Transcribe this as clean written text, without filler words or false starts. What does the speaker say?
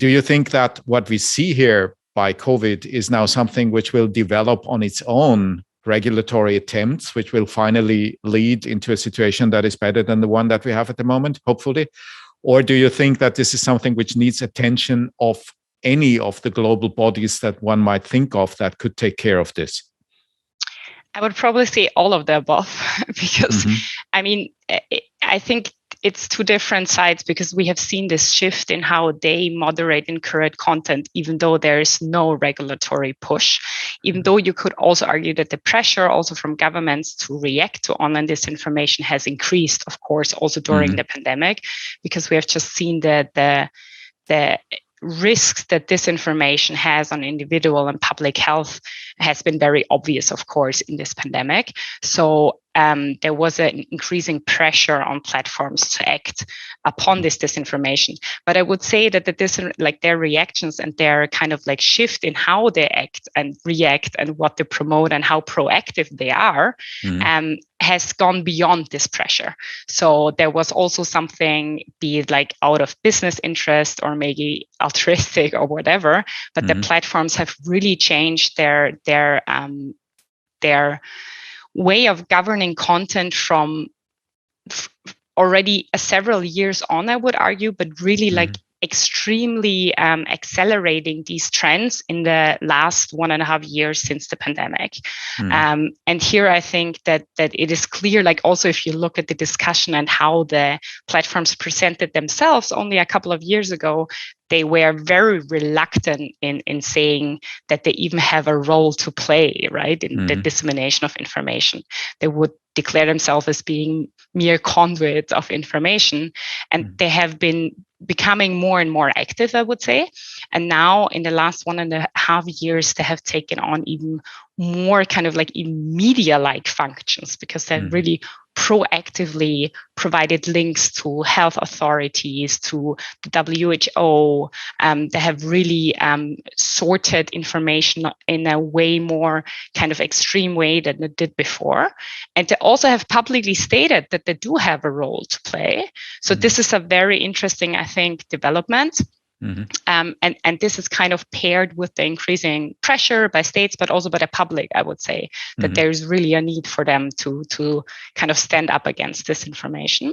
Do you think that what we see here by COVID is now something which will develop on its own regulatory attempts, which will finally lead into a situation that is better than the one that we have at the moment, hopefully? Or do you think that this is something which needs attention of any of the global bodies that one might think of that could take care of this? I would probably say all of the above, because I think it's two different sides, because we have seen this shift in how they moderate and curate content, even though there is no regulatory push, even though you could also argue that the pressure also from governments to react to online disinformation has increased, of course, also during the pandemic, because we have just seen that the risks that disinformation has on individual and public health has been very obvious, of course, in this pandemic. So there was an increasing pressure on platforms to act upon this disinformation. But I would say that their reactions and their kind of like shift in how they act and react and what they promote and how proactive they are has gone beyond this pressure. So there was also something, be it like out of business interest or maybe altruistic or whatever, but the platforms have really changed their way of governing content from already several years on, I would argue, but really like extremely accelerating these trends in the last 1.5 years since the pandemic. And here I think that it is clear, like also if you look at the discussion and how the platforms presented themselves only a couple of years ago, they were very reluctant in saying that they even have a role to play, right, in the dissemination of information. They would declare themselves as being mere conduits of information, and they have been becoming more and more active, I would say. And now in the last 1.5 years, they have taken on even more kind of like media-like functions, because they really proactively provided links to health authorities, to the WHO. They have really sorted information in a way more kind of extreme way than they did before. And they also have publicly stated that they do have a role to play. So this is a very interesting, I think, development. And this is kind of paired with the increasing pressure by states, but also by the public, I would say, that there is really a need for them to kind of stand up against disinformation.